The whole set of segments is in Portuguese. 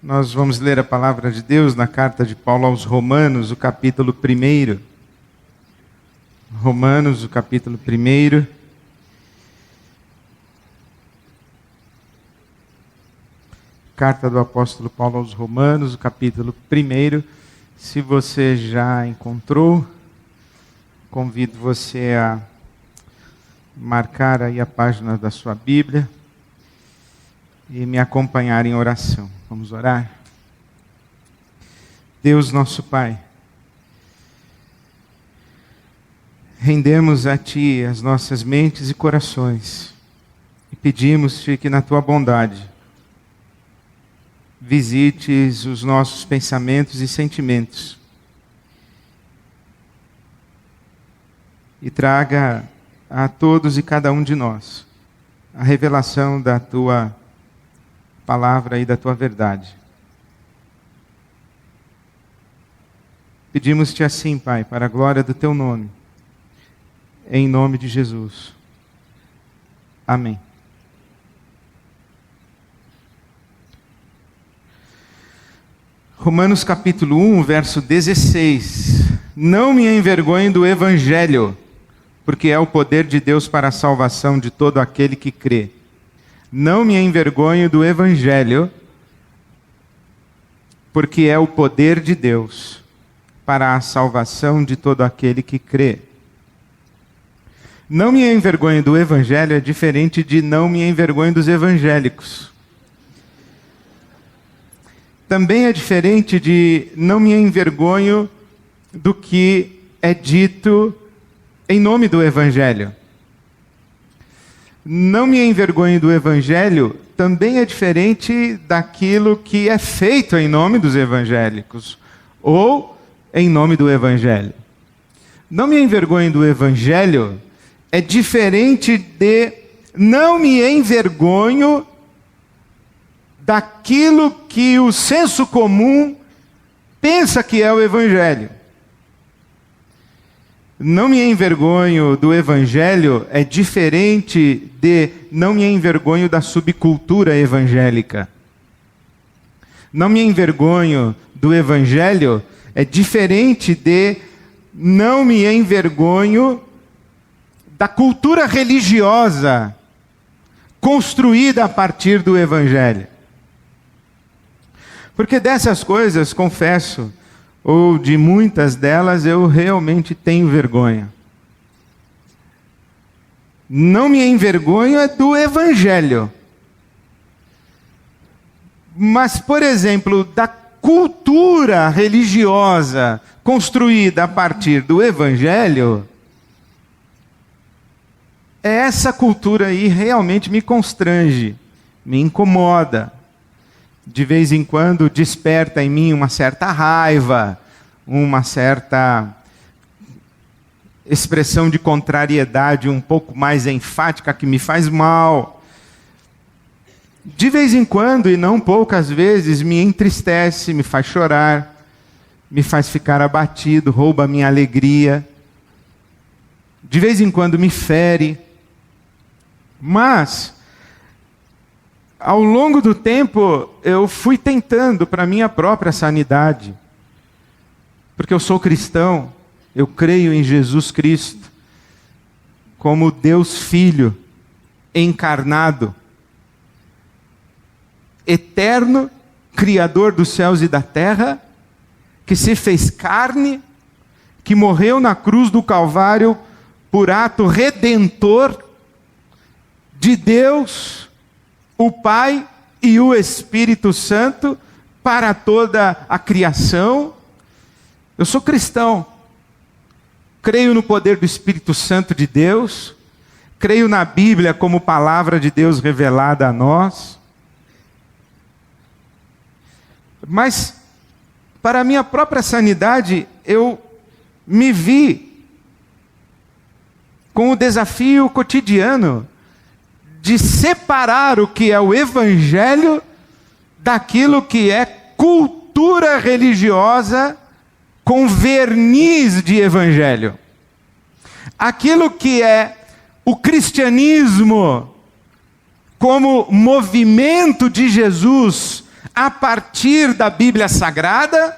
Nós vamos ler a palavra de Deus na carta de Paulo aos Romanos, o capítulo 1. Romanos, o capítulo 1. Carta do apóstolo Paulo aos Romanos, o capítulo 1. Se você já encontrou, convido você a marcar aí a página da sua Bíblia e me acompanhar em oração. Vamos orar? Deus nosso Pai, rendemos a Ti as nossas mentes e corações e pedimos-te que na Tua bondade visites os nossos pensamentos e sentimentos e traga a todos e cada um de nós a revelação da Tua palavra e da Tua verdade. Pedimos-te assim, Pai, para a glória do Teu nome, em nome de Jesus. Amém. Romanos capítulo 1, verso 16. Não me envergonhe do Evangelho, porque é o poder de Deus para a salvação de todo aquele que crê. Não me envergonho do Evangelho, porque é o poder de Deus para a salvação de todo aquele que crê. Não me envergonho do Evangelho é diferente de não me envergonho dos evangélicos. Também é diferente de não me envergonho do que é dito em nome do Evangelho. Não me envergonho do Evangelho também é diferente daquilo que é feito em nome dos evangélicos ou em nome do Evangelho. Não me envergonho do Evangelho é diferente de não me envergonho daquilo que o senso comum pensa que é o Evangelho. Não me envergonho do Evangelho é diferente de não me envergonho da subcultura evangélica. Não me envergonho do Evangelho é diferente de não me envergonho da cultura religiosa construída a partir do Evangelho. Porque dessas coisas, confesso, ou de muitas delas, eu realmente tenho vergonha. Não me envergonho é do Evangelho. Mas, por exemplo, da cultura religiosa construída a partir do Evangelho, essa cultura aí realmente me constrange, me incomoda. De vez em quando desperta em mim uma certa raiva, uma certa expressão de contrariedade um pouco mais enfática que me faz mal. De vez em quando, e não poucas vezes, me entristece, me faz chorar, me faz ficar abatido, rouba a minha alegria. De vez em quando me fere. Mas ao longo do tempo, eu fui tentando para a minha própria sanidade. Porque eu sou cristão, eu creio em Jesus Cristo, como Deus Filho, encarnado, eterno, Criador dos céus e da terra, que se fez carne, que morreu na cruz do Calvário por ato redentor de Deus, o Pai e o Espírito Santo para toda a criação. Eu sou cristão, creio no poder do Espírito Santo de Deus, creio na Bíblia como palavra de Deus revelada a nós. Mas, para a minha própria sanidade, eu me vi com o desafio cotidiano de separar o que é o Evangelho daquilo que é cultura religiosa com verniz de Evangelho. Aquilo que é o cristianismo como movimento de Jesus a partir da Bíblia Sagrada,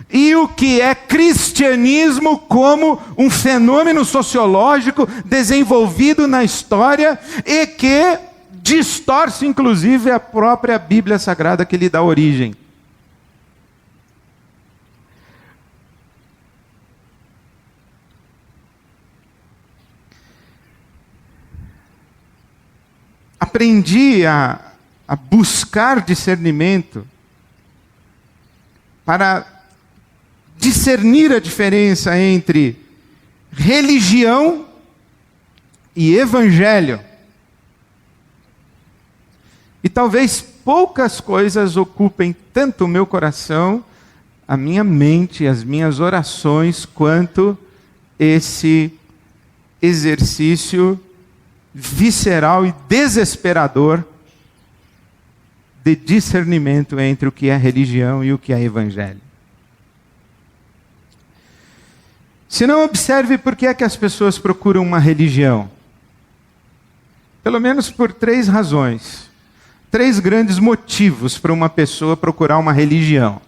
e o que é cristianismo como um fenômeno sociológico desenvolvido na história e que distorce inclusive a própria Bíblia Sagrada que lhe dá origem. Aprendi a buscar discernimento para discernir a diferença entre religião e evangelho. E talvez poucas coisas ocupem tanto o meu coração, a minha mente, as minhas orações, quanto esse exercício visceral e desesperador de discernimento entre o que é religião e o que é evangelho. Se não, observe por que é que as pessoas procuram uma religião. Pelo menos por 3 razões. 3 grandes motivos para uma pessoa procurar uma religião.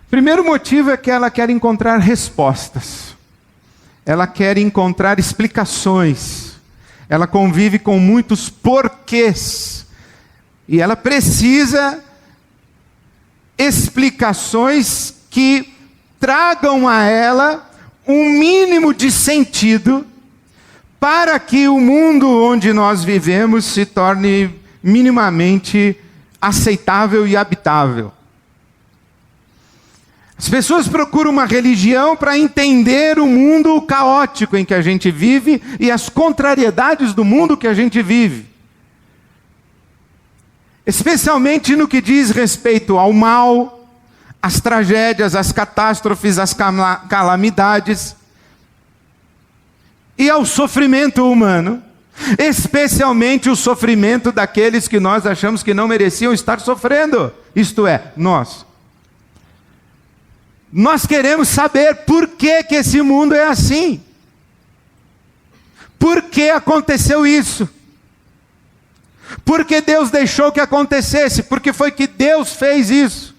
O primeiro motivo é que ela quer encontrar respostas. Ela quer encontrar explicações. Ela convive com muitos porquês. E ela precisa explicações que tragam a ela um mínimo de sentido para que o mundo onde nós vivemos se torne minimamente aceitável e habitável. As pessoas procuram uma religião para entender o mundo caótico em que a gente vive e as contrariedades do mundo que a gente vive. Especialmente no que diz respeito ao mal, às tragédias, às catástrofes, às calamidades e ao sofrimento humano, especialmente o sofrimento daqueles que nós achamos que não mereciam estar sofrendo, isto é, nós. Nós queremos saber por que esse mundo é assim. Por que aconteceu isso? Por que Deus deixou que acontecesse? Por que foi que Deus fez isso?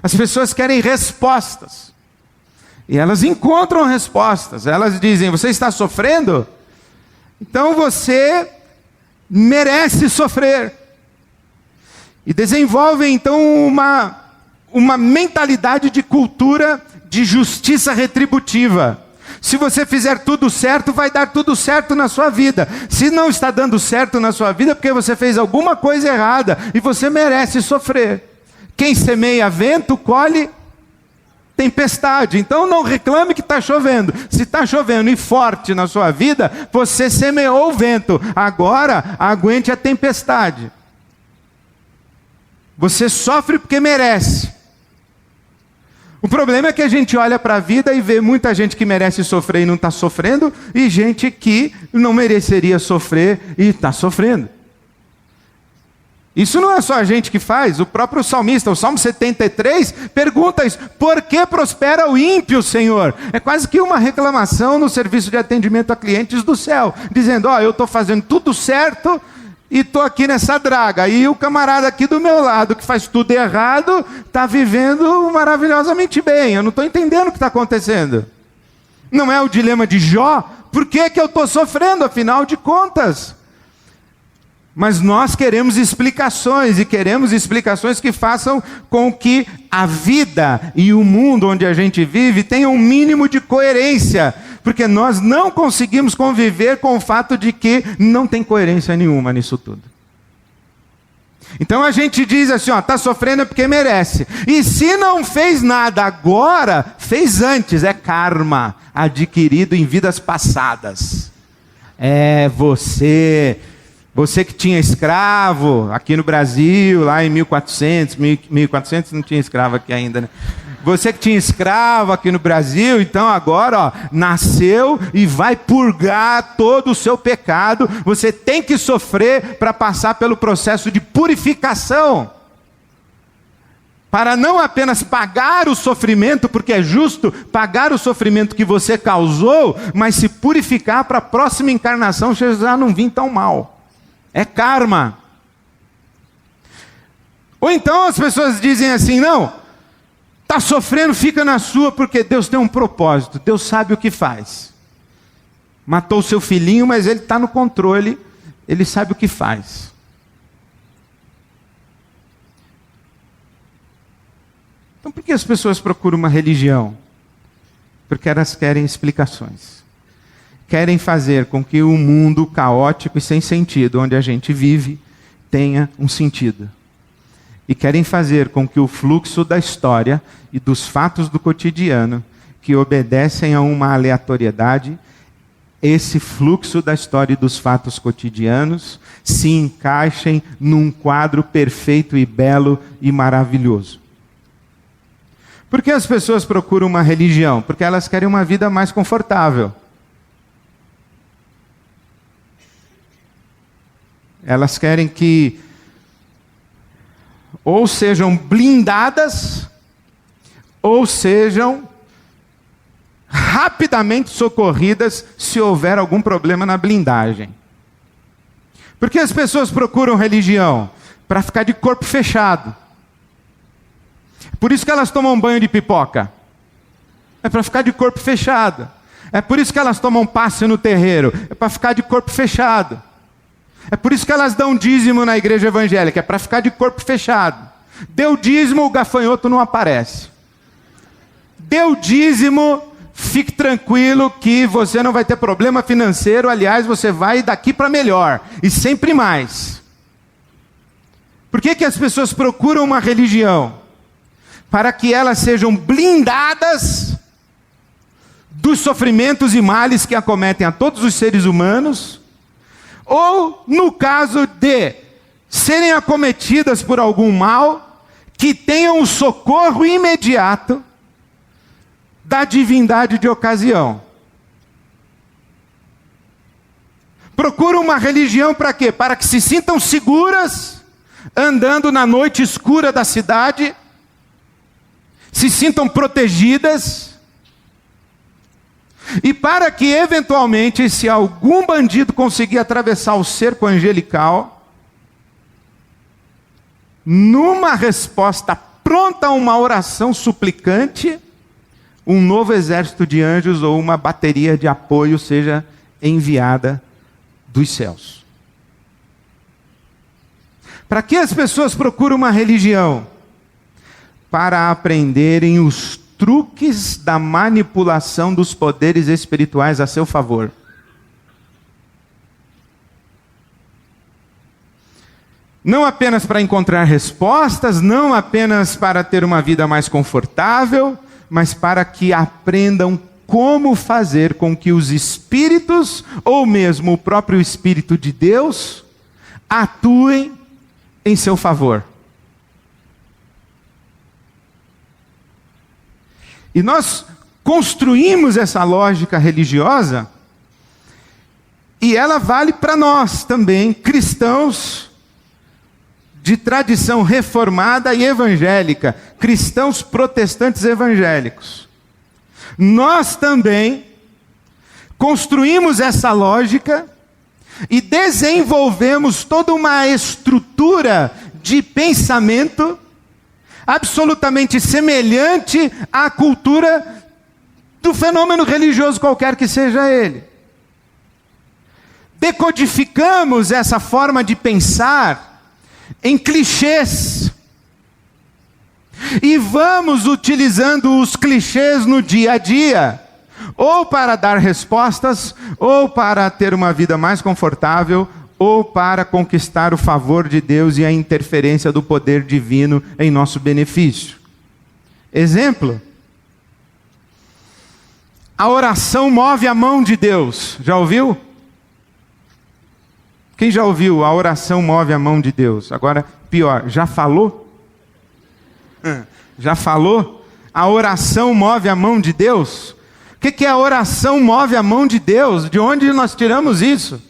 As pessoas querem respostas. E elas encontram respostas. Elas dizem: você está sofrendo? Então você merece sofrer. E desenvolvem então uma mentalidade de cultura de justiça retributiva. Se você fizer tudo certo, vai dar tudo certo na sua vida. Se não está dando certo na sua vida, é porque você fez alguma coisa errada e você merece sofrer. Quem semeia vento, colhe tempestade. Então não reclame que está chovendo. Se está chovendo e forte na sua vida, você semeou o vento. Agora, aguente a tempestade. Você sofre porque merece. O problema é que a gente olha para a vida e vê muita gente que merece sofrer e não está sofrendo, e gente que não mereceria sofrer e está sofrendo. Isso não é só a gente que faz. O próprio salmista, o Salmo 73, pergunta isso: por que prospera o ímpio, Senhor? É quase que uma reclamação no serviço de atendimento a clientes do céu, dizendo: eu estou fazendo tudo certo e estou aqui nessa draga, e o camarada aqui do meu lado, que faz tudo errado, está vivendo maravilhosamente bem. Eu não estou entendendo o que está acontecendo. Não é o dilema de Jó? Por que eu estou sofrendo, afinal de contas? Mas nós queremos explicações, e queremos explicações que façam com que a vida e o mundo onde a gente vive tenham um mínimo de coerência, porque nós não conseguimos conviver com o fato de que não tem coerência nenhuma nisso tudo. Então a gente diz assim: está sofrendo porque merece. E se não fez nada agora, fez antes. É karma adquirido em vidas passadas. Você que tinha escravo aqui no Brasil, lá em 1400 não tinha escravo aqui ainda, né? Você que tinha escravo aqui no Brasil, então agora nasceu e vai purgar todo o seu pecado. Você tem que sofrer para passar pelo processo de purificação, para não apenas pagar o sofrimento, porque é justo pagar o sofrimento que você causou, mas se purificar para a próxima encarnação você já não vir tão mal. É karma. Ou então as pessoas dizem assim: não, está sofrendo, fica na sua, porque Deus tem um propósito, Deus sabe o que faz. Matou o seu filhinho, mas Ele está no controle, Ele sabe o que faz. Então por que as pessoas procuram uma religião? Porque elas querem explicações. Querem fazer com que o mundo caótico e sem sentido, onde a gente vive, tenha um sentido. E querem fazer com que o fluxo da história e dos fatos do cotidiano, que obedecem a uma aleatoriedade, esse fluxo da história e dos fatos cotidianos se encaixem num quadro perfeito e belo e maravilhoso. Por que as pessoas procuram uma religião? Porque elas querem uma vida mais confortável. Elas querem que ou sejam blindadas, ou sejam rapidamente socorridas se houver algum problema na blindagem. Por que as pessoas procuram religião? Para ficar de corpo fechado. Por isso que elas tomam banho de pipoca. É para ficar de corpo fechado. É por isso que elas tomam passe no terreiro. É para ficar de corpo fechado. É por isso que elas dão dízimo na igreja evangélica. É para ficar de corpo fechado. Deu dízimo, o gafanhoto não aparece. Deu dízimo, fique tranquilo que você não vai ter problema financeiro. Aliás, você vai daqui para melhor. E sempre mais. Por que as pessoas procuram uma religião? Para que elas sejam blindadas dos sofrimentos e males que acometem a todos os seres humanos, ou no caso de serem acometidas por algum mal, que tenham o socorro imediato da divindade de ocasião. Procuram uma religião para quê? Para que se sintam seguras, andando na noite escura da cidade, se sintam protegidas, e para que eventualmente, se algum bandido conseguir atravessar o cerco angelical, numa resposta pronta a uma oração suplicante, um novo exército de anjos ou uma bateria de apoio seja enviada dos céus. Para que as pessoas procuram uma religião? Para aprenderem os truques da manipulação dos poderes espirituais a seu favor. Não apenas para encontrar respostas, não apenas para ter uma vida mais confortável, mas para que aprendam como fazer com que os espíritos, ou mesmo o próprio Espírito de Deus, atuem em seu favor. E nós construímos essa lógica religiosa, e ela vale para nós também, cristãos de tradição reformada e evangélica, cristãos protestantes evangélicos. Nós também construímos essa lógica e desenvolvemos toda uma estrutura de pensamento absolutamente semelhante à cultura do fenômeno religioso qualquer que seja ele. Decodificamos essa forma de pensar em clichês. E vamos utilizando os clichês no dia a dia, ou para dar respostas, ou para ter uma vida mais confortável, ou para conquistar o favor de Deus e a interferência do poder divino em nosso benefício. Exemplo: a oração move a mão de Deus. Já ouviu? Quem já ouviu? A oração move a mão de Deus. Agora, pior, já falou? Já falou? A oração move a mão de Deus? O que é a oração move a mão de Deus? De onde nós tiramos isso?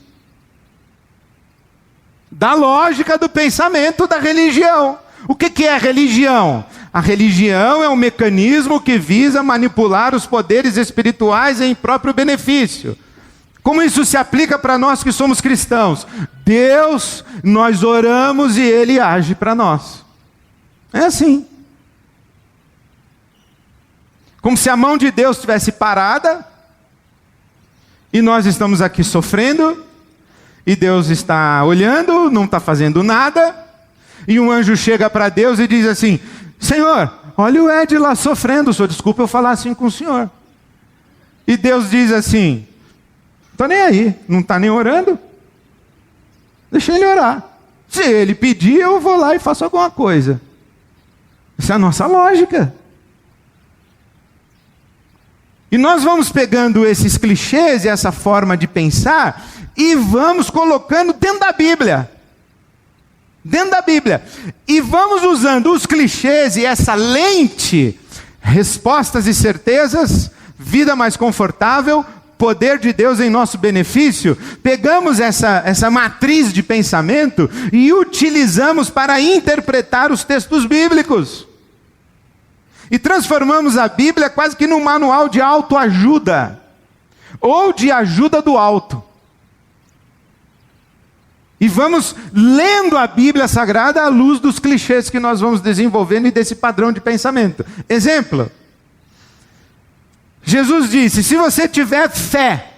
Da lógica do pensamento da religião. O que é a religião? A religião é um mecanismo que visa manipular os poderes espirituais em próprio benefício. Como isso se aplica para nós que somos cristãos? Deus, nós oramos e Ele age para nós. É assim. Como se a mão de Deus estivesse parada, e nós estamos aqui sofrendo, e Deus está olhando, não está fazendo nada, e um anjo chega para Deus e diz assim: Senhor, olha o Ed lá sofrendo, senhor, desculpa eu falar assim com o senhor. E Deus diz assim: estou nem aí, não está nem orando, deixa ele orar. Se ele pedir, eu vou lá e faço alguma coisa. Essa é a nossa lógica. E nós vamos pegando esses clichês e essa forma de pensar e vamos colocando dentro da Bíblia. Dentro da Bíblia. E vamos usando os clichês e essa lente, respostas e certezas, vida mais confortável, poder de Deus em nosso benefício. Pegamos essa matriz de pensamento e utilizamos para interpretar os textos bíblicos. E transformamos a Bíblia quase que num manual de autoajuda, ou de ajuda do alto. E vamos lendo a Bíblia Sagrada à luz dos clichês que nós vamos desenvolvendo e desse padrão de pensamento. Exemplo, Jesus disse: se você tiver fé,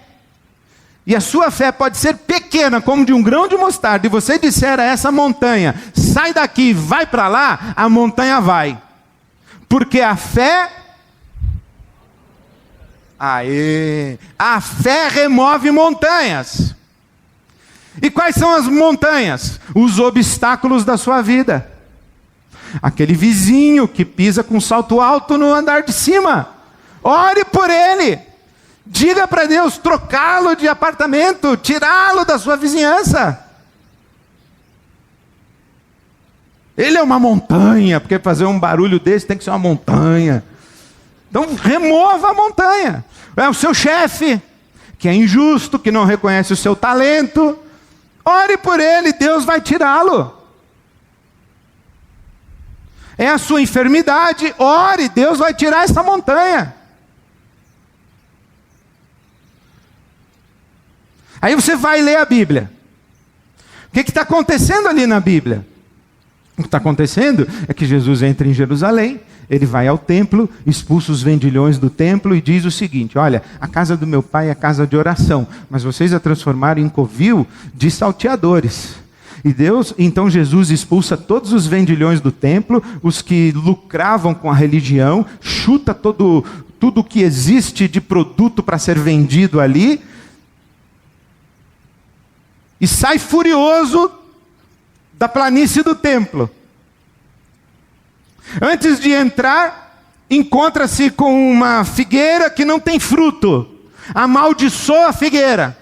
e a sua fé pode ser pequena, como de um grão de mostarda, e você disser a essa montanha: sai daqui, vai para lá, a montanha vai. Porque a fé, a fé remove montanhas. E quais são as montanhas? Os obstáculos da sua vida. Aquele vizinho que pisa com salto alto no andar de cima, ore por ele. Diga para Deus trocá-lo de apartamento, tirá-lo da sua vizinhança. Ele é uma montanha, porque fazer um barulho desse tem que ser uma montanha. Então remova a montanha. É o seu chefe, que é injusto, que não reconhece o seu talento. Ore por ele, Deus vai tirá-lo. É a sua enfermidade, ore, Deus vai tirar essa montanha. Aí você vai ler a Bíblia. O que está acontecendo ali na Bíblia? O que está acontecendo é que Jesus entra em Jerusalém, ele vai ao templo, expulsa os vendilhões do templo e diz o seguinte: olha, a casa do meu pai é casa de oração, mas vocês a transformaram em covil de salteadores. E então Jesus expulsa todos os vendilhões do templo, os que lucravam com a religião, chuta tudo que existe de produto para ser vendido ali, e sai furioso da planície do templo. Antes de entrar, encontra-se com uma figueira que não tem fruto. Amaldiçoa a figueira.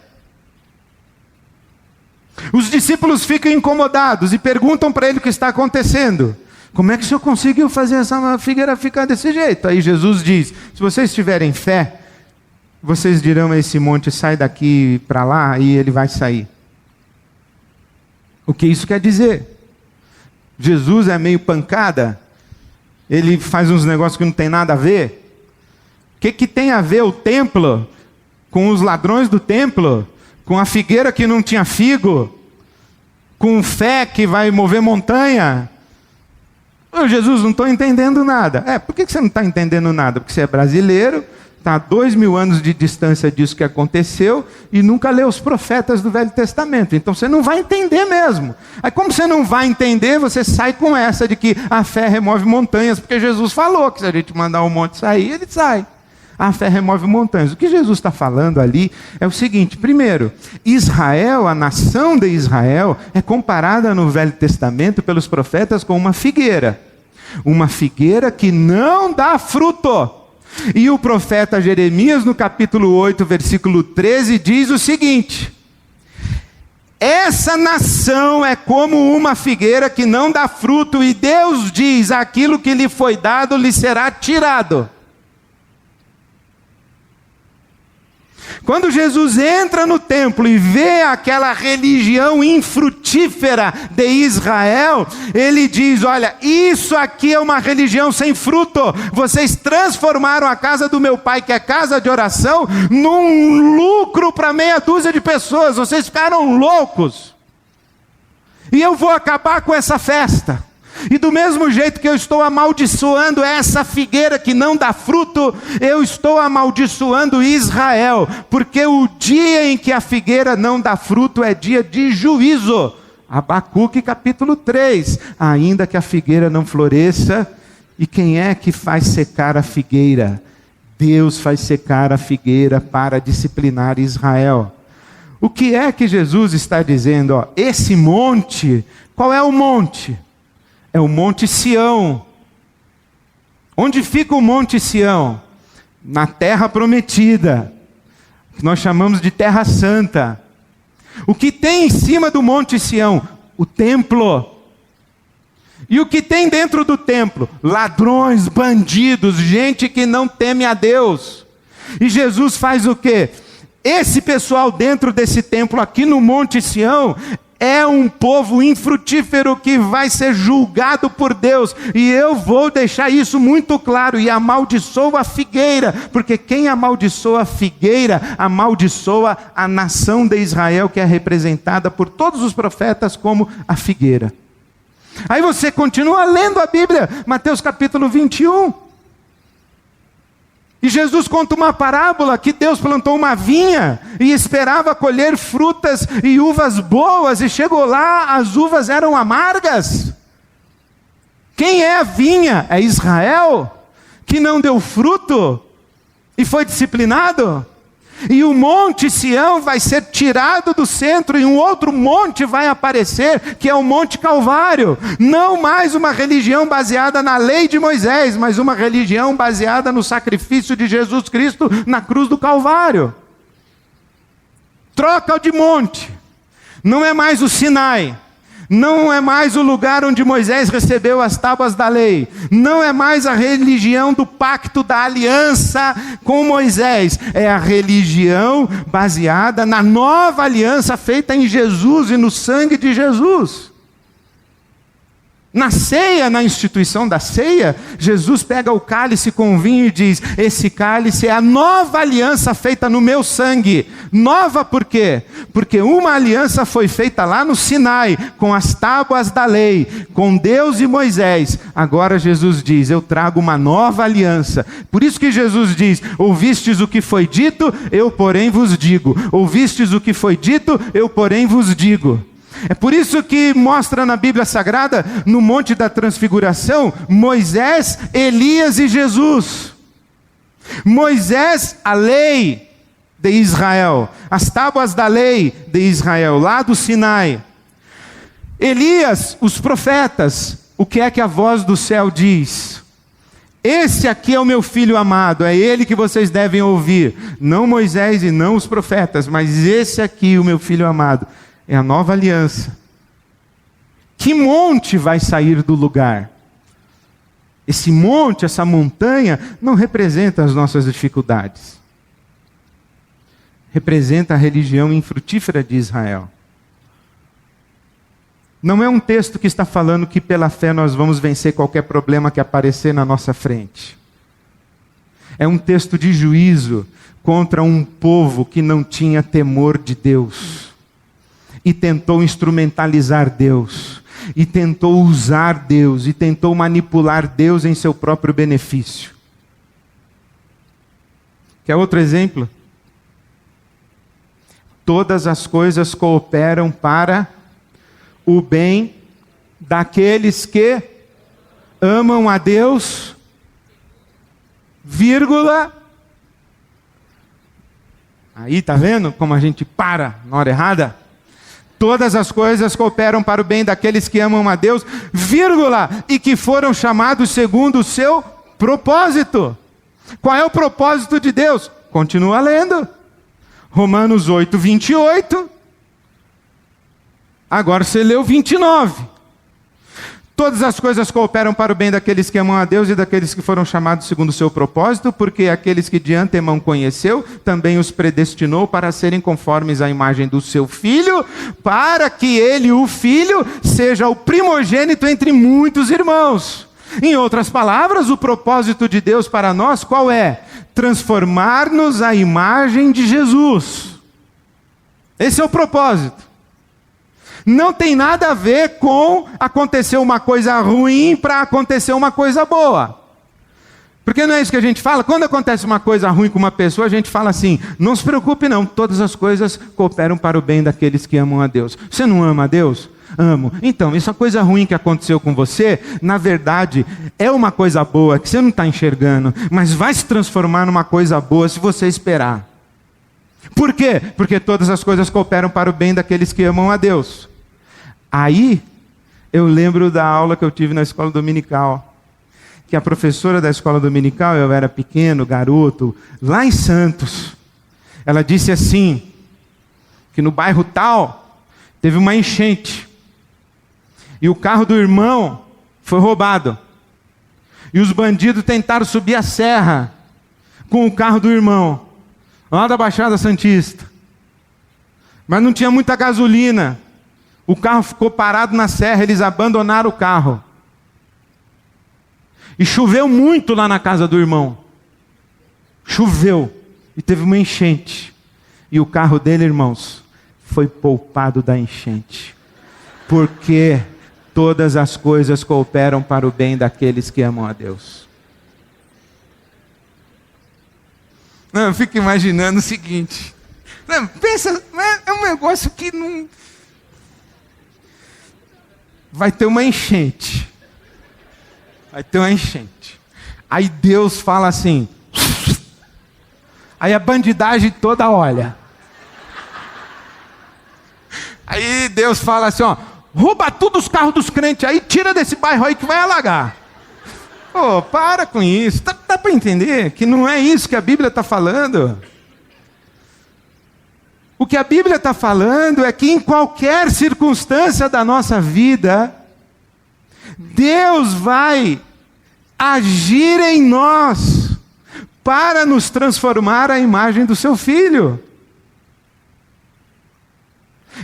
Os discípulos ficam incomodados e perguntam para ele o que está acontecendo. Como é que o senhor conseguiu fazer essa figueira ficar desse jeito? Aí Jesus diz: se vocês tiverem fé, vocês dirão a esse monte: sai daqui para lá, e ele vai sair. O que isso quer dizer? Jesus é meio pancada? Ele faz uns negócios que não tem nada a ver? O que tem a ver o templo com os ladrões do templo? Com a figueira que não tinha figo? Com fé que vai mover montanha? Jesus, não estou entendendo nada. Por que você não está entendendo nada? Porque você é brasileiro, está a 2000 anos de distância disso que aconteceu e nunca leu os profetas do Velho Testamento. Então você não vai entender mesmo. Aí como você não vai entender, você sai com essa de que a fé remove montanhas, porque Jesus falou que se a gente mandar um monte sair, ele sai. A fé remove montanhas. O que Jesus está falando ali é o seguinte: primeiro, Israel, a nação de Israel, é comparada no Velho Testamento pelos profetas com uma figueira. Uma figueira que não dá fruto. E o profeta Jeremias, no capítulo 8, versículo 13, diz o seguinte: essa nação é como uma figueira que não dá fruto, e Deus diz: aquilo que lhe foi dado lhe será tirado. Quando Jesus entra no templo e vê aquela religião infrutífera de Israel, ele diz: olha, isso aqui é uma religião sem fruto. Vocês transformaram a casa do meu pai, que é casa de oração, num lucro para meia dúzia de pessoas. Vocês ficaram loucos. E eu vou acabar com essa festa. E do mesmo jeito que eu estou amaldiçoando essa figueira que não dá fruto, eu estou amaldiçoando Israel, porque o dia em que a figueira não dá fruto é dia de juízo. Abacuque capítulo 3, ainda que a figueira não floresça, e quem é que faz secar a figueira? Deus faz secar a figueira para disciplinar Israel. O que é que Jesus está dizendo? Esse monte, qual é o monte? É o Monte Sião. Onde fica o Monte Sião? Na terra prometida, que nós chamamos de Terra Santa. O que tem em cima do Monte Sião? O templo. E o que tem dentro do templo? Ladrões, bandidos, gente que não teme a Deus. E Jesus faz o quê? Esse pessoal dentro desse templo aqui no Monte Sião é um povo infrutífero que vai ser julgado por Deus. E eu vou deixar isso muito claro. E amaldiçoa a figueira, porque quem amaldiçoa a figueira, amaldiçoa a nação de Israel, que é representada por todos os profetas como a figueira. Aí você continua lendo a Bíblia, Mateus capítulo 21. E Jesus conta uma parábola que Deus plantou uma vinha e esperava colher frutas e uvas boas, e chegou lá, as uvas eram amargas. Quem é a vinha? É Israel, que não deu fruto e foi disciplinado. E o Monte Sião vai ser tirado do centro, e um outro monte vai aparecer, que é o Monte Calvário. Não mais uma religião baseada na lei de Moisés, mas uma religião baseada no sacrifício de Jesus Cristo na cruz do Calvário. Troca de monte. Não é mais o Sinai. Não é mais o lugar onde Moisés recebeu as tábuas da lei. Não é mais a religião do pacto da aliança com Moisés. É a religião baseada na nova aliança feita em Jesus e no sangue de Jesus. Na ceia, na instituição da ceia, Jesus pega o cálice com vinho e diz: esse cálice é a nova aliança feita no meu sangue. Nova por quê? Porque uma aliança foi feita lá no Sinai, com as tábuas da lei, com Deus e Moisés. Agora Jesus diz: eu trago uma nova aliança. Por isso que Jesus diz: ouvistes o que foi dito, eu porém vos digo. Ouvistes o que foi dito, eu porém vos digo. É por isso que mostra na Bíblia Sagrada, no Monte da Transfiguração, Moisés, Elias e Jesus. Moisés, a lei de Israel, as tábuas da lei de Israel, lá do Sinai. Elias, os profetas. O que é que a voz do céu diz? Esse aqui é o meu filho amado, é ele que vocês devem ouvir. Não Moisés e não os profetas, mas esse aqui, o meu filho amado. É a nova aliança. Que monte vai sair do lugar? Esse monte, essa montanha, não representa as nossas dificuldades. Representa a religião infrutífera de Israel. Não é um texto que está falando que pela fé nós vamos vencer qualquer problema que aparecer na nossa frente. É um texto de juízo contra um povo que não tinha temor de Deus. E tentou instrumentalizar Deus, e tentou usar Deus, e tentou manipular Deus em seu próprio benefício. Quer outro exemplo? Todas as coisas cooperam para o bem daqueles que amam a Deus, vírgula. Aí, tá vendo como a gente para na hora errada? Todas as coisas cooperam para o bem daqueles que amam a Deus, vírgula, e que foram chamados segundo o seu propósito. Qual é o propósito de Deus? Continua lendo. Romanos 8, 28. Agora você leu 29. Todas as coisas cooperam para o bem daqueles que amam a Deus e daqueles que foram chamados segundo o seu propósito, porque aqueles que de antemão conheceu, também os predestinou para serem conformes à imagem do seu Filho, para que ele, o Filho, seja o primogênito entre muitos irmãos. Em outras palavras, o propósito de Deus para nós, qual é? Transformar-nos à imagem de Jesus. Esse é o propósito. Não tem nada a ver com acontecer uma coisa ruim para acontecer uma coisa boa. Porque não é isso que a gente fala? Quando acontece uma coisa ruim com uma pessoa, a gente fala assim: não se preocupe não, todas as coisas cooperam para o bem daqueles que amam a Deus. Você não ama a Deus? Amo. Então, essa coisa ruim que aconteceu com você, na verdade, é uma coisa boa que você não está enxergando, mas vai se transformar numa coisa boa se você esperar. Por quê? Porque todas as coisas cooperam para o bem daqueles que amam a Deus. Aí, eu lembro da aula que eu tive na escola dominical, que a professora da escola dominical, eu era pequeno, garoto, lá em Santos, ela disse assim, que no bairro tal, teve uma enchente, e o carro do irmão foi roubado, e os bandidos tentaram subir a serra, com o carro do irmão, lá da Baixada Santista, mas não tinha muita gasolina, o carro ficou parado na serra, eles abandonaram o carro, e choveu muito lá na casa do irmão. Choveu. E teve uma enchente. E o carro dele, irmãos, foi poupado da enchente. Porque todas as coisas cooperam para o bem daqueles que amam a Deus. Não, eu fico imaginando o seguinte. Não, pensa, é um negócio que não... Vai ter uma enchente. Vai ter uma enchente. Aí Deus fala assim. Aí a bandidagem toda olha. Aí Deus fala assim, ó, rouba tudo os carros dos crentes aí, tira desse bairro aí que vai alagar. Pô, para com isso. Dá para entender que não é isso que a Bíblia está falando. O que a Bíblia está falando é que em qualquer circunstância da nossa vida, Deus vai agir em nós para nos transformar à imagem do seu Filho.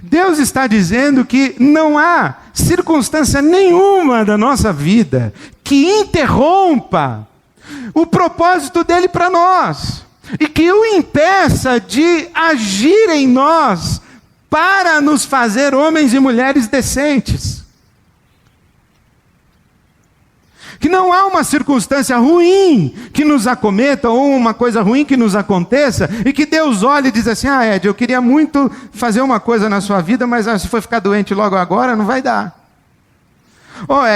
Deus está dizendo que não há circunstância nenhuma da nossa vida que interrompa o propósito dele para nós e que o impeça de agir em nós para nos fazer homens e mulheres decentes. Que não há uma circunstância ruim que nos acometa, ou uma coisa ruim que nos aconteça, e que Deus olhe e diz assim, Ed, eu queria muito fazer uma coisa na sua vida, mas se for ficar doente logo agora, não vai dar.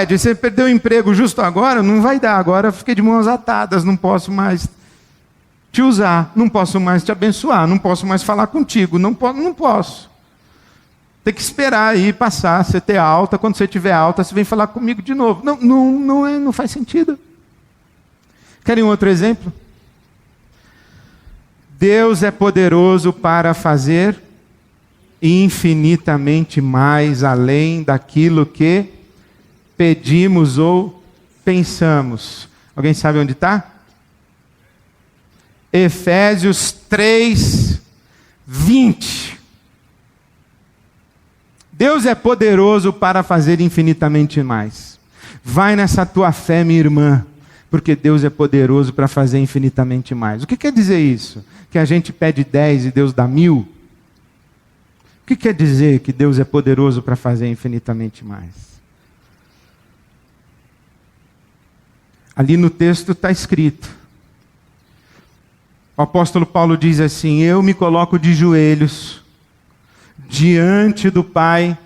Ed, você perdeu o emprego justo agora, não vai dar, agora eu fiquei de mãos atadas, não posso mais te usar, não posso mais te abençoar, não posso mais falar contigo, não posso. Tem que esperar aí passar, você ter alta, quando você tiver alta, você vem falar comigo de novo. Não faz sentido. Querem um outro exemplo? Deus é poderoso para fazer infinitamente mais além daquilo que pedimos ou pensamos. Alguém sabe onde está? Efésios 3, 20. Deus é poderoso para fazer infinitamente mais. Vai nessa tua fé, minha irmã, porque Deus é poderoso para fazer infinitamente mais. O que quer dizer isso? Que a gente pede 10 e Deus dá 1000? O que quer dizer que Deus é poderoso para fazer infinitamente mais? Ali no texto está escrito. O apóstolo Paulo diz assim, eu me coloco de joelhos diante do Pai,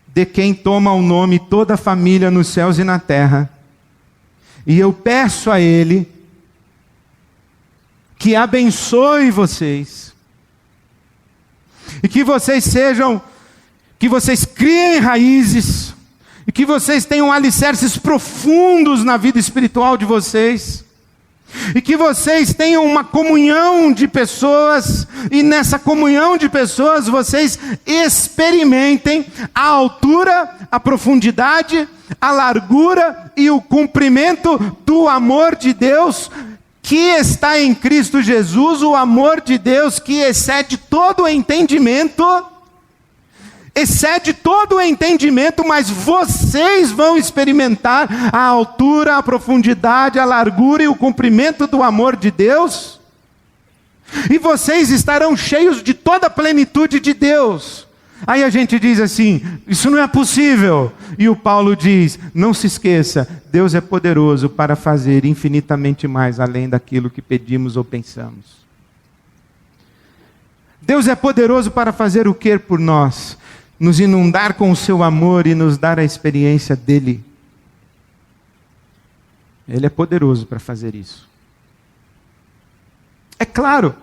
de quem toma o nome toda a família nos céus e na terra, e eu peço a Ele que abençoe vocês, e que vocês criem raízes, e que vocês tenham alicerces profundos na vida espiritual de vocês, e que vocês tenham uma comunhão de pessoas, e nessa comunhão de pessoas vocês experimentem a altura, a profundidade, a largura e o comprimento do amor de Deus que está em Cristo Jesus, o amor de Deus que excede todo o entendimento, mas vocês vão experimentar a altura, a profundidade, a largura e o comprimento do amor de Deus, e vocês estarão cheios de toda a plenitude de Deus, Aí a gente diz assim, isso não é possível. E o Paulo diz, não se esqueça, Deus é poderoso para fazer infinitamente mais além daquilo que pedimos ou pensamos. Deus é poderoso para fazer o que por nós? Nos inundar com o seu amor e nos dar a experiência dele. Ele é poderoso para fazer isso. É claro,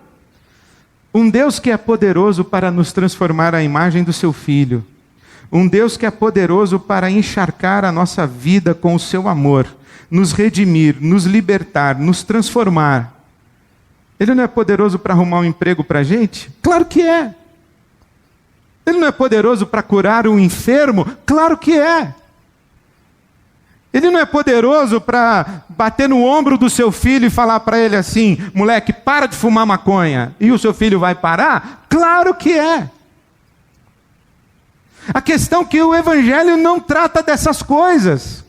um Deus que é poderoso para nos transformar à imagem do seu Filho. Um Deus que é poderoso para encharcar a nossa vida com o seu amor. Nos redimir, nos libertar, nos transformar. Ele não é poderoso para arrumar um emprego para a gente? Claro que é. Ele não é poderoso para curar um enfermo? Claro que é. Ele não é poderoso para bater no ombro do seu filho e falar para ele assim, moleque, para de fumar maconha, e o seu filho vai parar? Claro que é. A questão é que o Evangelho não trata dessas coisas.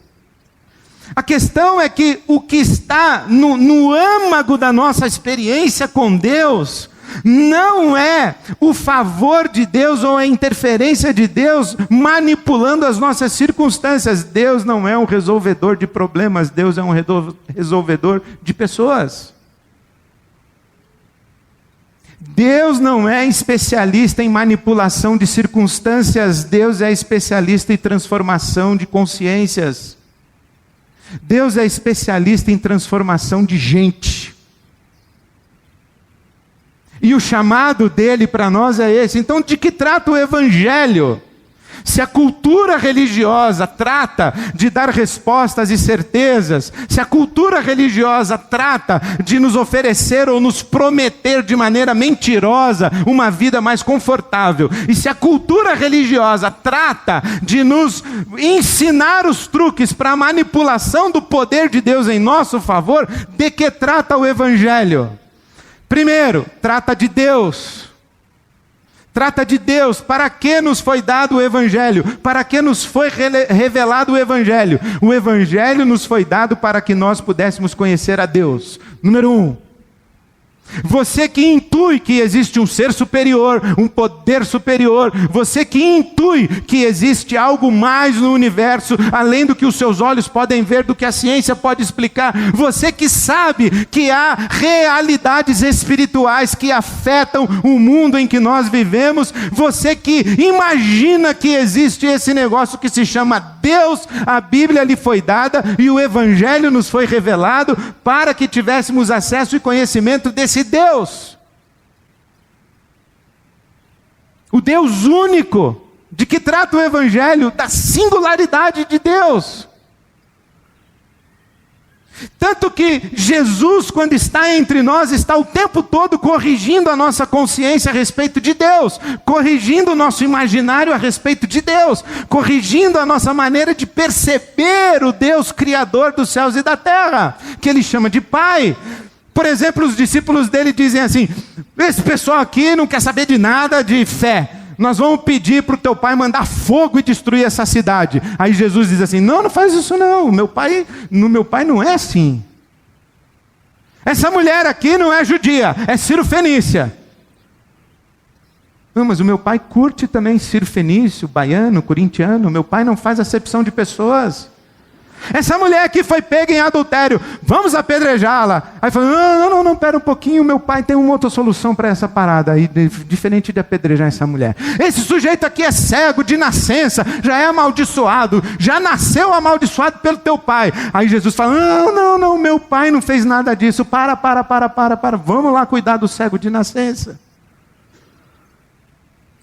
A questão é que o que está no âmago da nossa experiência com Deus não é o favor de Deus ou a interferência de Deus manipulando as nossas circunstâncias. Deus não é um resolvedor de problemas, Deus é um resolvedor de pessoas. Deus não é especialista em manipulação de circunstâncias, Deus é especialista em transformação de consciências. Deus é especialista em transformação de gente. E o chamado dele para nós é esse. Então, de que trata o Evangelho? Se a cultura religiosa trata de dar respostas e certezas, se a cultura religiosa trata de nos oferecer ou nos prometer de maneira mentirosa uma vida mais confortável, e se a cultura religiosa trata de nos ensinar os truques para a manipulação do poder de Deus em nosso favor, de que trata o Evangelho? Primeiro, trata de Deus. Trata de Deus. Para que nos foi dado o Evangelho? Para que nos foi revelado o Evangelho? O Evangelho nos foi dado para que nós pudéssemos conhecer a Deus. Número 1. Você que intui que existe um ser superior, um poder superior, você que intui que existe algo mais no universo, além do que os seus olhos podem ver, do que a ciência pode explicar, você que sabe que há realidades espirituais que afetam o mundo em que nós vivemos, você que imagina que existe esse negócio que se chama Deus, a Bíblia lhe foi dada e o Evangelho nos foi revelado para que tivéssemos acesso e conhecimento desse Deus, o Deus único. De que trata o Evangelho? Da singularidade de Deus. Tanto que Jesus, quando está entre nós, está o tempo todo corrigindo a nossa consciência a respeito de Deus, corrigindo o nosso imaginário a respeito de Deus, corrigindo a nossa maneira de perceber o Deus Criador dos céus e da terra, que Ele chama de Pai. Por exemplo, os discípulos dele dizem assim, esse pessoal aqui não quer saber de nada de fé, nós vamos pedir para o teu pai mandar fogo e destruir essa cidade. Aí Jesus diz assim, não faz isso não, meu pai não é assim. Essa mulher aqui não é judia, é Ciro-fenícia. Não, mas o meu pai curte também Ciro-fenício, baiano, corintiano, meu pai não faz acepção de pessoas. Essa mulher aqui foi pega em adultério, vamos apedrejá-la. Aí falou, não, pera um pouquinho, meu pai tem uma outra solução para essa parada aí, diferente de apedrejar essa mulher. Esse sujeito aqui é cego de nascença, já é amaldiçoado, já nasceu amaldiçoado pelo teu pai. Aí Jesus fala, não, meu pai não fez nada disso, para, vamos lá cuidar do cego de nascença.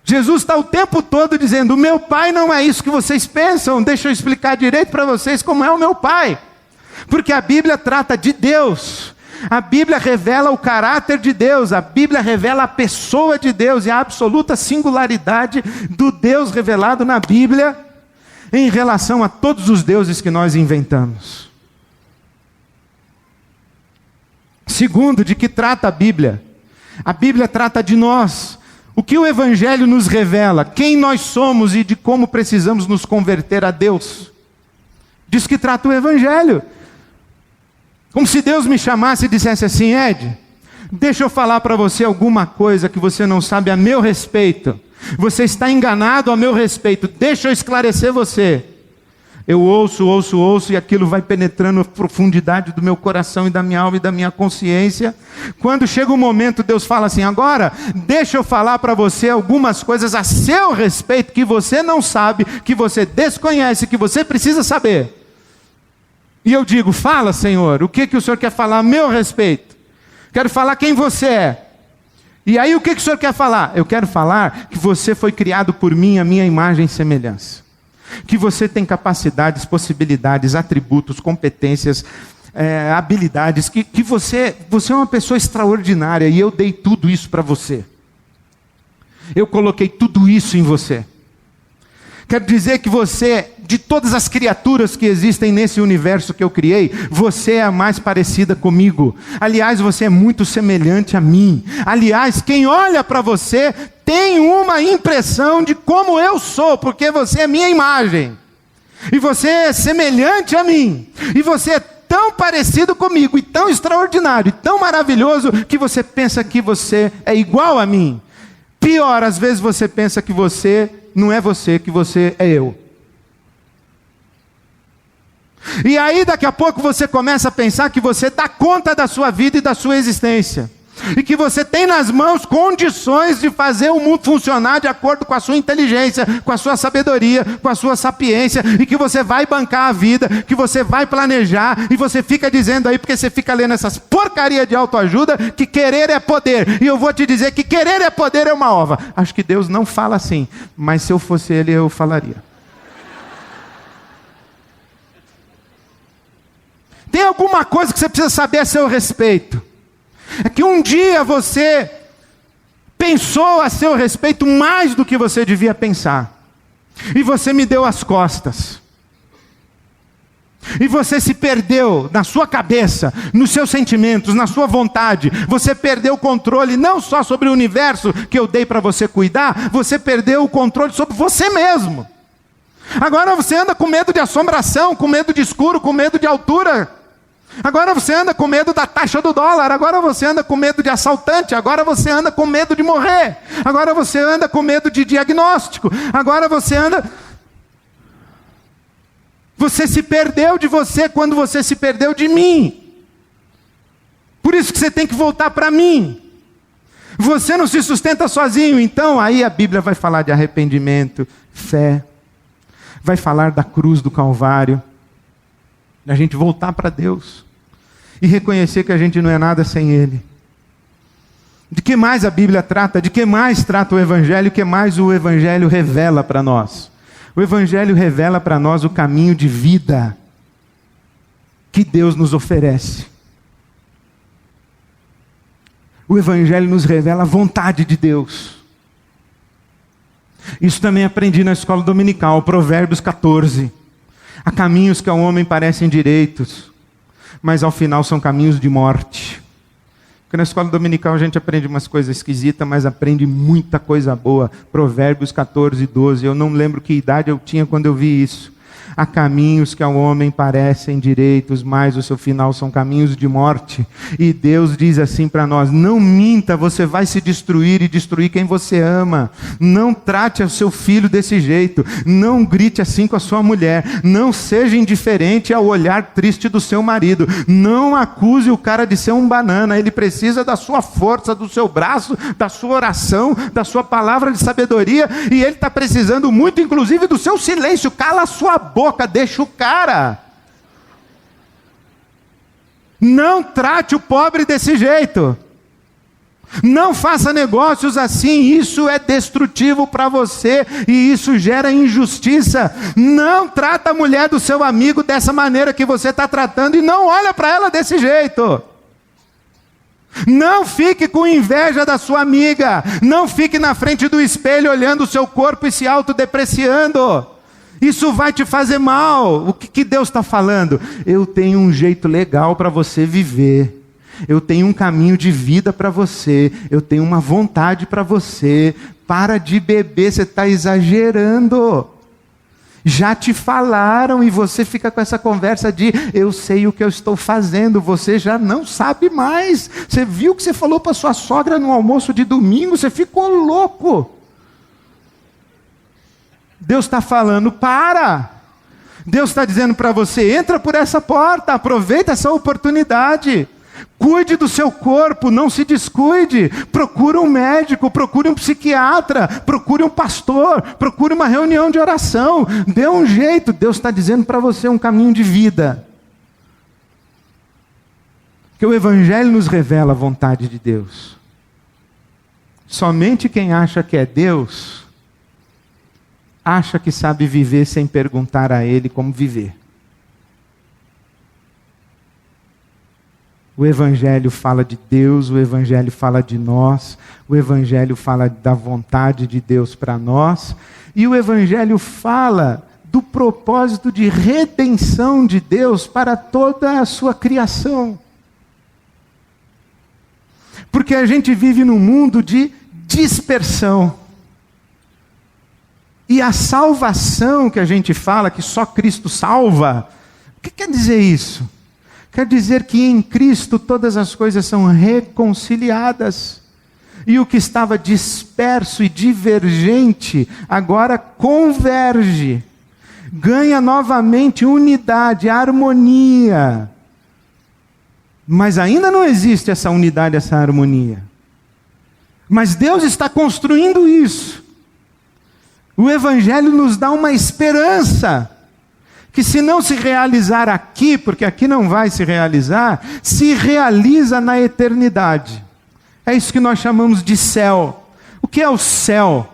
Jesus está o tempo todo dizendo, o meu pai não é isso que vocês pensam, deixa eu explicar direito para vocês como é o meu pai. Porque a Bíblia trata de Deus, a Bíblia revela o caráter de Deus, a Bíblia revela a pessoa de Deus e a absoluta singularidade do Deus revelado na Bíblia em relação a todos os deuses que nós inventamos. Segundo, de que trata a Bíblia? A Bíblia trata de nós. O que o Evangelho nos revela? Quem nós somos e de como precisamos nos converter a Deus. Diz que trata o Evangelho. Como se Deus me chamasse e dissesse assim, Ed, deixa eu falar para você alguma coisa que você não sabe a meu respeito. Você está enganado a meu respeito. Deixa eu esclarecer você. Eu ouço, e aquilo vai penetrando a profundidade do meu coração e da minha alma e da minha consciência. Quando chega o momento, Deus fala assim: agora, deixa eu falar para você algumas coisas a seu respeito que você não sabe, que você desconhece, que você precisa saber. E eu digo: fala, Senhor, o que o Senhor quer falar a meu respeito? Quero falar quem você é. E aí o que o Senhor quer falar? Eu quero falar que você foi criado por mim, a minha imagem e semelhança. Que você tem capacidades, possibilidades, atributos, competências, habilidades, que você é uma pessoa extraordinária e eu dei tudo isso para você. Eu coloquei tudo isso em você. Quero dizer que você, de todas as criaturas que existem nesse universo que eu criei, você é a mais parecida comigo. Aliás, você é muito semelhante a mim. Aliás, quem olha para você tem uma impressão de como eu sou, porque você é minha imagem. E você é semelhante a mim. E você é tão parecido comigo, e tão extraordinário, e tão maravilhoso, que você pensa que você é igual a mim. Pior, às vezes você pensa que você não é você, que você é eu. E aí daqui a pouco você começa a pensar que você dá conta da sua vida e da sua existência. E que você tem nas mãos condições de fazer o mundo funcionar de acordo com a sua inteligência, com a sua sabedoria, com a sua sapiência, e que você vai bancar a vida, que você vai planejar, e você fica dizendo aí, porque você fica lendo essas porcarias de autoajuda, que querer é poder. E eu vou te dizer que querer é poder é uma ova. Acho que Deus não fala assim, mas se eu fosse Ele, eu falaria. Tem alguma coisa que você precisa saber a seu respeito. É que um dia você pensou a seu respeito mais do que você devia pensar. E você me deu as costas. E você se perdeu na sua cabeça, nos seus sentimentos, na sua vontade. Você perdeu o controle não só sobre o universo que eu dei para você cuidar, você perdeu o controle sobre você mesmo. Agora você anda com medo de assombração, com medo de escuro, com medo de altura. Agora você anda com medo da taxa do dólar. Agora você anda com medo de assaltante. Agora você anda com medo de morrer. Agora você anda com medo de diagnóstico. Agora você anda... Você se perdeu de você quando você se perdeu de mim. Por isso que você tem que voltar para mim. Você não se sustenta sozinho. Então aí a Bíblia vai falar de arrependimento, fé. Vai falar da cruz do Calvário. A gente voltar para Deus e reconhecer que a gente não é nada sem Ele. De que mais a Bíblia trata? De que mais trata o Evangelho? O que mais o Evangelho revela para nós? O Evangelho revela para nós o caminho de vida que Deus nos oferece. O Evangelho nos revela a vontade de Deus. Isso também aprendi na escola dominical, Provérbios 14. Há caminhos que ao homem parecem direitos, mas ao final são caminhos de morte. Porque na escola dominical a gente aprende umas coisas esquisitas, mas aprende muita coisa boa. Provérbios 14, 12. Eu não lembro que idade eu tinha quando eu vi isso. Há caminhos que ao homem parecem direitos, mas o seu final são caminhos de morte. E Deus diz assim para nós: não minta, você vai se destruir e destruir quem você ama. Não trate o seu filho desse jeito. Não grite assim com a sua mulher. Não seja indiferente ao olhar triste do seu marido. Não acuse o cara de ser um banana. Ele precisa da sua força, do seu braço, da sua oração, da sua palavra de sabedoria. E ele está precisando muito, inclusive, do seu silêncio. Cala a sua boca, deixa o cara. Não trate o pobre desse jeito. Não faça negócios assim, isso é destrutivo para você e isso gera injustiça. Não trata a mulher do seu amigo dessa maneira que você está tratando e não olha para ela desse jeito. Não fique com inveja da sua amiga. Não fique na frente do espelho olhando o seu corpo e se autodepreciando. Isso vai te fazer mal. O que Deus está falando? Eu tenho um jeito legal para você viver. Eu tenho um caminho de vida para você. Eu tenho uma vontade para você. Para de beber, você está exagerando. Já te falaram e você fica com essa conversa de eu sei o que eu estou fazendo. Você já não sabe mais. Você viu o que você falou para sua sogra no almoço de domingo? Você ficou louco. Deus está falando, para. Deus está dizendo para você, entra por essa porta, aproveita essa oportunidade. Cuide do seu corpo, não se descuide. Procure um médico, procure um psiquiatra, procure um pastor, procure uma reunião de oração. Dê um jeito, Deus está dizendo para você um caminho de vida. Que o Evangelho nos revela a vontade de Deus. Somente quem acha que é Deus, acha que sabe viver sem perguntar a Ele como viver. O Evangelho fala de Deus, o Evangelho fala de nós, o Evangelho fala da vontade de Deus para nós, e o Evangelho fala do propósito de redenção de Deus para toda a sua criação. Porque a gente vive num mundo de dispersão. E a salvação que a gente fala, que só Cristo salva, o que quer dizer isso? Quer dizer que em Cristo todas as coisas são reconciliadas. E o que estava disperso e divergente, agora converge. Ganha novamente unidade, harmonia. Mas ainda não existe essa unidade, essa harmonia. Mas Deus está construindo isso. O Evangelho nos dá uma esperança, que se não se realizar aqui, porque aqui não vai se realizar, se realiza na eternidade. É isso que nós chamamos de céu. O que é o céu?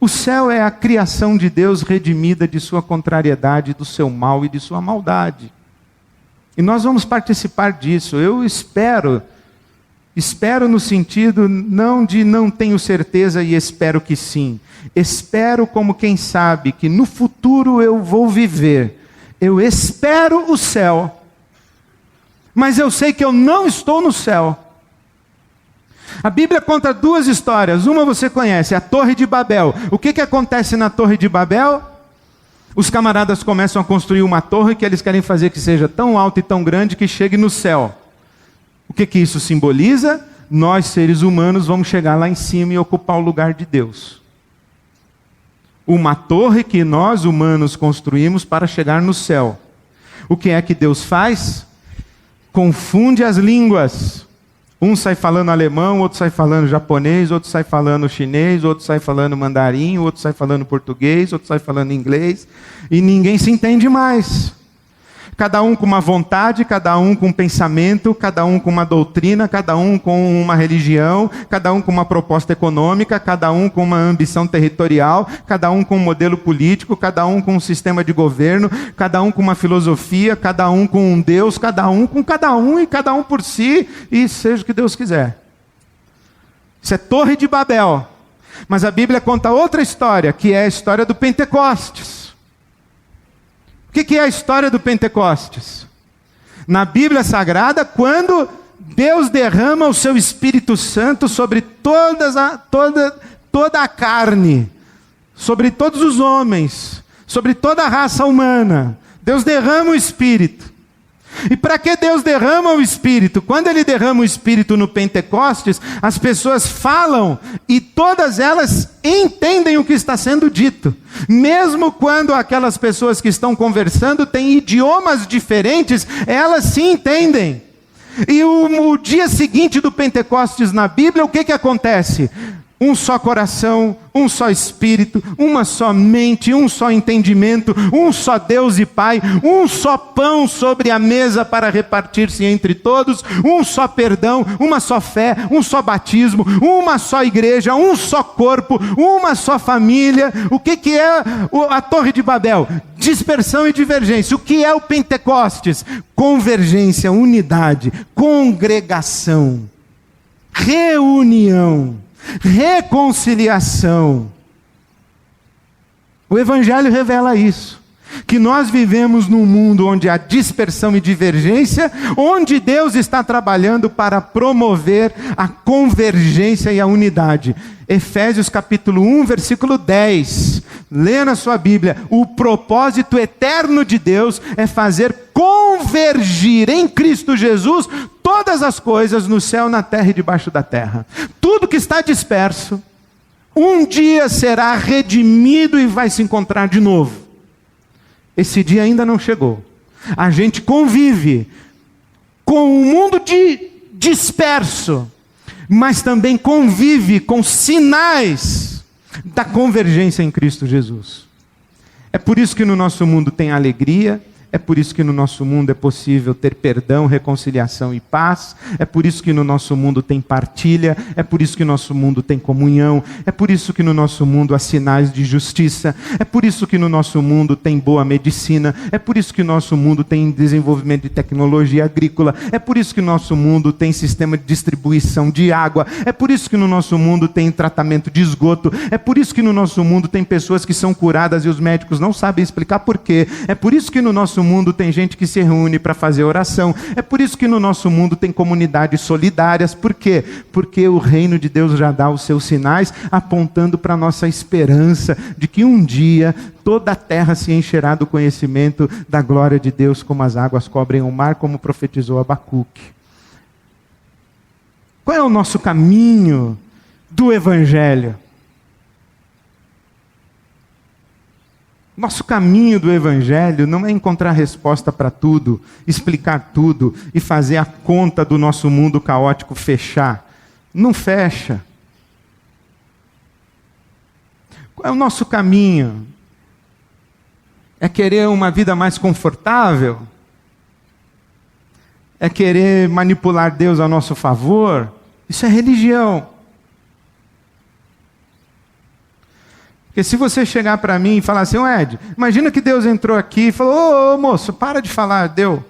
O céu é a criação de Deus redimida de sua contrariedade, do seu mal e de sua maldade. E nós vamos participar disso. Eu espero no sentido não de não tenho certeza e espero que sim. Espero como quem sabe que no futuro eu vou viver. Eu espero o céu. Mas eu sei que eu não estou no céu. A Bíblia conta duas histórias. Uma você conhece, a Torre de Babel. O que acontece na Torre de Babel? Os camaradas começam a construir uma torre que eles querem fazer que seja tão alta e tão grande que chegue no céu. O que isso simboliza? Nós, seres humanos, vamos chegar lá em cima e ocupar o lugar de Deus. Uma torre que nós, humanos, construímos para chegar no céu. O que é que Deus faz? Confunde as línguas. Um sai falando alemão, outro sai falando japonês, outro sai falando chinês, outro sai falando mandarim, outro sai falando português, outro sai falando inglês, e ninguém se entende mais. Cada um com uma vontade, cada um com um pensamento, cada um com uma doutrina, cada um com uma religião, cada um com uma proposta econômica, cada um com uma ambição territorial, cada um com um modelo político, cada um com um sistema de governo, cada um com uma filosofia, cada um com um Deus, cada um com cada um e cada um por si, e seja o que Deus quiser. Isso é Torre de Babel. Mas a Bíblia conta outra história, que é a história do Pentecostes. O que é a história do Pentecostes? Na Bíblia Sagrada, quando Deus derrama o seu Espírito Santo sobre toda a carne, sobre todos os homens, sobre toda a raça humana. Deus derrama o Espírito. E para que Deus derrama o Espírito? Quando Ele derrama o Espírito no Pentecostes, as pessoas falam e todas elas entendem o que está sendo dito. Mesmo quando aquelas pessoas que estão conversando têm idiomas diferentes, elas se entendem. E o dia seguinte do Pentecostes na Bíblia, o que acontece? Um só coração, um só Espírito, uma só mente, um só entendimento, um só Deus e Pai, um só pão sobre a mesa para repartir-se entre todos, um só perdão, uma só fé, um só batismo, uma só igreja, um só corpo, uma só família. O que é a Torre de Babel? Dispersão e divergência. O que é o Pentecostes? Convergência, unidade, congregação, reunião, reconciliação. O Evangelho revela isso, que nós vivemos num mundo onde há dispersão e divergência, onde Deus está trabalhando para promover a convergência e a unidade. Efésios capítulo 1, versículo 10. Lê na sua Bíblia. O propósito eterno de Deus é fazer convergir em Cristo Jesus todas as coisas no céu, na terra e debaixo da terra. Tudo que está disperso, Um dia será redimido e vai se encontrar de novo. Esse dia ainda não chegou. A gente convive com um mundo disperso, mas também convive com sinais da convergência em Cristo Jesus. É por isso que no nosso mundo tem alegria, é por isso que no nosso mundo é possível ter perdão, reconciliação e paz, é por isso que no nosso mundo tem partilha, é por isso que no nosso mundo tem comunhão, é por isso que no nosso mundo há sinais de justiça, é por isso que no nosso mundo tem boa medicina, é por isso que no nosso mundo tem desenvolvimento de tecnologia agrícola, é por isso que no nosso mundo tem sistema de distribuição de água, é por isso que no nosso mundo tem tratamento de esgoto, é por isso que no nosso mundo tem pessoas que são curadas e os médicos não sabem explicar por quê, é por isso que no nosso mundo tem gente que se reúne para fazer oração. É por isso que no nosso mundo tem comunidades solidárias. Por quê? Porque o reino de Deus já dá os seus sinais, apontando para a nossa esperança de que um dia toda a terra se encherá do conhecimento da glória de Deus, como as águas cobrem o mar, como profetizou Abacuque. Qual é o nosso caminho do Evangelho? Nosso caminho do Evangelho não é encontrar resposta para tudo, explicar tudo e fazer a conta do nosso mundo caótico fechar. Não fecha. Qual é o nosso caminho? É querer uma vida mais confortável? É querer manipular Deus a nosso favor? Isso é religião. Porque se você chegar para mim e falar assim, Ed, imagina que Deus entrou aqui e falou, ô moço, para de falar, deu.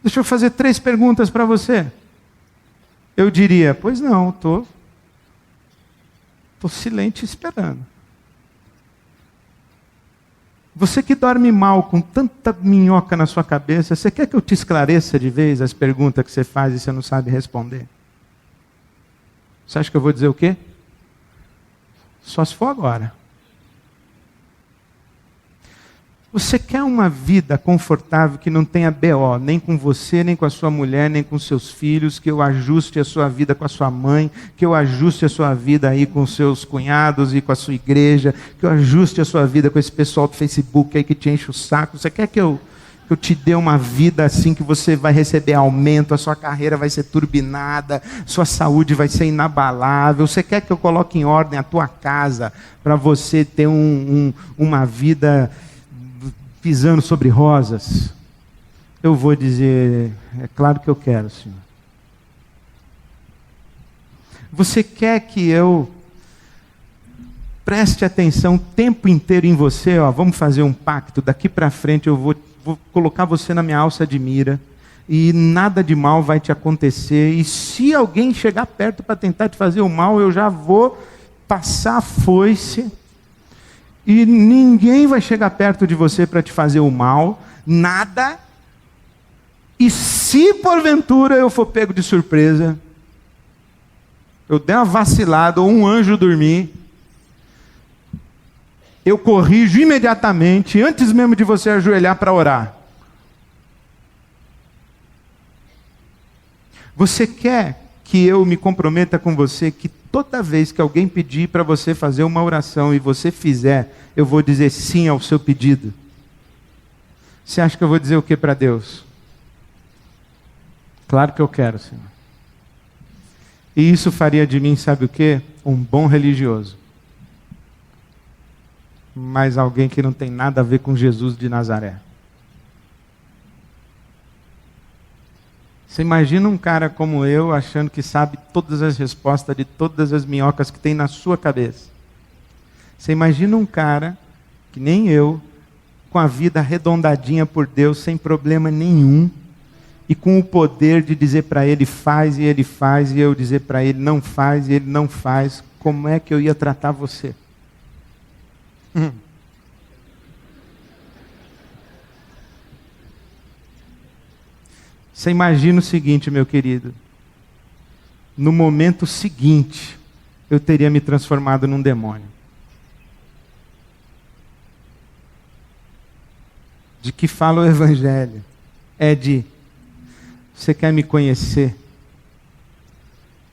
Deixa eu fazer 3 perguntas para você. Eu diria, pois não, estou silente esperando. Você que dorme mal com tanta minhoca na sua cabeça, você quer que eu te esclareça de vez as perguntas que você faz e você não sabe responder? Você acha que eu vou dizer o quê? Só se for agora. Você quer uma vida confortável que não tenha BO, nem com você, nem com a sua mulher, nem com seus filhos, que eu ajuste a sua vida com a sua mãe, que eu ajuste a sua vida aí com os seus cunhados e com a sua igreja, que eu ajuste a sua vida com esse pessoal do Facebook aí que te enche o saco. Você quer que eu te dê uma vida assim que você vai receber aumento, a sua carreira vai ser turbinada, sua saúde vai ser inabalável? Você quer que eu coloque em ordem a tua casa para você ter uma vida pisando sobre rosas? Eu vou dizer, é claro que eu quero, Senhor. Você quer que eu preste atenção o tempo inteiro em você? Vamos fazer um pacto, daqui para frente eu vou colocar você na minha alça de mira, e nada de mal vai te acontecer, e se alguém chegar perto para tentar te fazer o mal, eu já vou passar a foice, e ninguém vai chegar perto de você para te fazer o mal, nada. E se porventura eu for pego de surpresa, eu der uma vacilada ou um anjo dormir, eu corrijo imediatamente, antes mesmo de você ajoelhar para orar. Você quer que eu me comprometa com você que toda vez que alguém pedir para você fazer uma oração e você fizer, eu vou dizer sim ao seu pedido? Você acha que eu vou dizer o que para Deus? Claro que eu quero, Senhor. E isso faria de mim, sabe o quê? Um bom religioso. Mas alguém que não tem nada a ver com Jesus de Nazaré. Você imagina um cara como eu achando que sabe todas as respostas de todas as minhocas que tem na sua cabeça. Você imagina um cara que nem eu, com a vida arredondadinha por Deus, sem problema nenhum, e com o poder de dizer para ele faz e ele faz, e eu dizer para ele não faz e ele não faz. Como é que eu ia tratar você? Você imagina o seguinte, meu querido. No momento seguinte, eu teria me transformado num demônio. De que fala o Evangelho? É de, você quer me conhecer?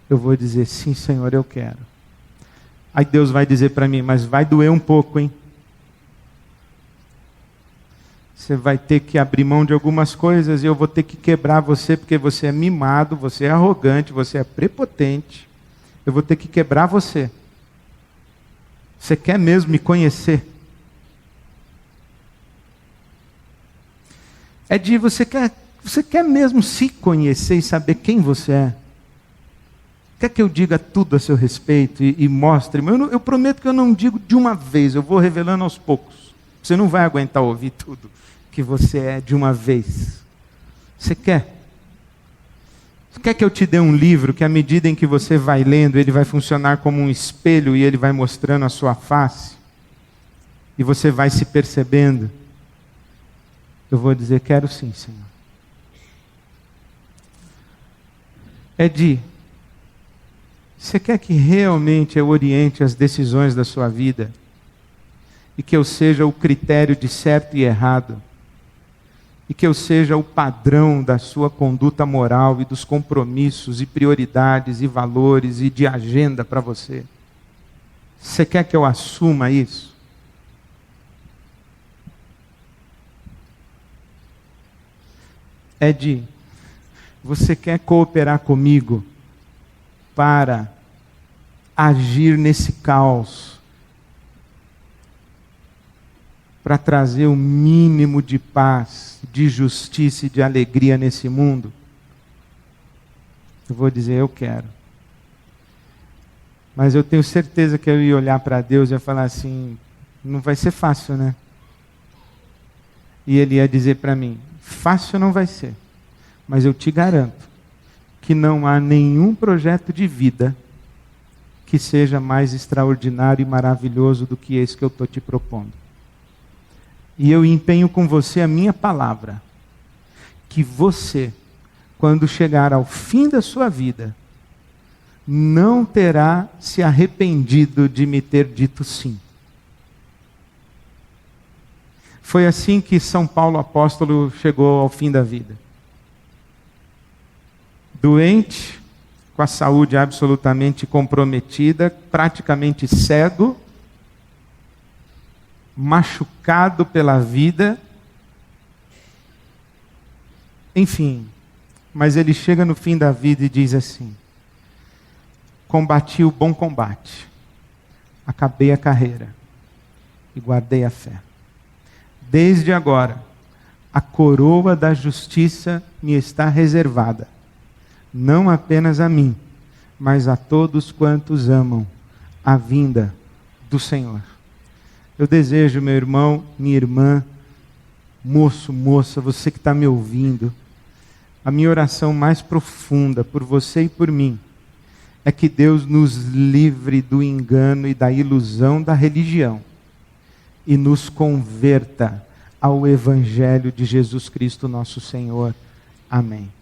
Eu vou dizer, sim, Senhor, eu quero. Aí Deus vai dizer para mim, mas vai doer um pouco, hein? Você vai ter que abrir mão de algumas coisas e eu vou ter que quebrar você, porque você é mimado, você é arrogante, você é prepotente. Eu vou ter que quebrar você. Você quer mesmo me conhecer? Você quer mesmo se conhecer e saber quem você é? Quer que eu diga tudo a seu respeito e mostre? Eu prometo que eu não digo de uma vez, eu vou revelando aos poucos. Você não vai aguentar ouvir tudo que você é de uma vez. Você quer? Você quer que eu te dê um livro que à medida em que você vai lendo, ele vai funcionar como um espelho e ele vai mostrando a sua face? E você vai se percebendo? Eu vou dizer, quero sim, Senhor. Você quer que realmente eu oriente as decisões da sua vida? E que eu seja o critério de certo e errado? E que eu seja o padrão da sua conduta moral e dos compromissos e prioridades e valores e de agenda para você? Você quer que eu assuma isso? Você quer cooperar comigo para agir nesse caos, para trazer o mínimo de paz, de justiça e de alegria nesse mundo? Eu vou dizer, eu quero. Mas eu tenho certeza que eu ia olhar para Deus e ia falar assim, não vai ser fácil, né? E Ele ia dizer para mim, fácil não vai ser, mas eu te garanto que não há nenhum projeto de vida que seja mais extraordinário e maravilhoso do que esse que eu estou te propondo. E eu empenho com você a minha palavra, que você, quando chegar ao fim da sua vida, não terá se arrependido de me ter dito sim. Foi assim que São Paulo apóstolo chegou ao fim da vida. Doente, com a saúde absolutamente comprometida, praticamente cego, machucado pela vida, enfim, mas ele chega no fim da vida e diz assim: combati o bom combate, acabei a carreira e guardei a fé. Desde agora, a coroa da justiça me está reservada, não apenas a mim, mas a todos quantos amam a vinda do Senhor. Eu desejo, meu irmão, minha irmã, moço, moça, você que está me ouvindo, a minha oração mais profunda por você e por mim é que Deus nos livre do engano e da ilusão da religião e nos converta ao Evangelho de Jesus Cristo, nosso Senhor. Amém.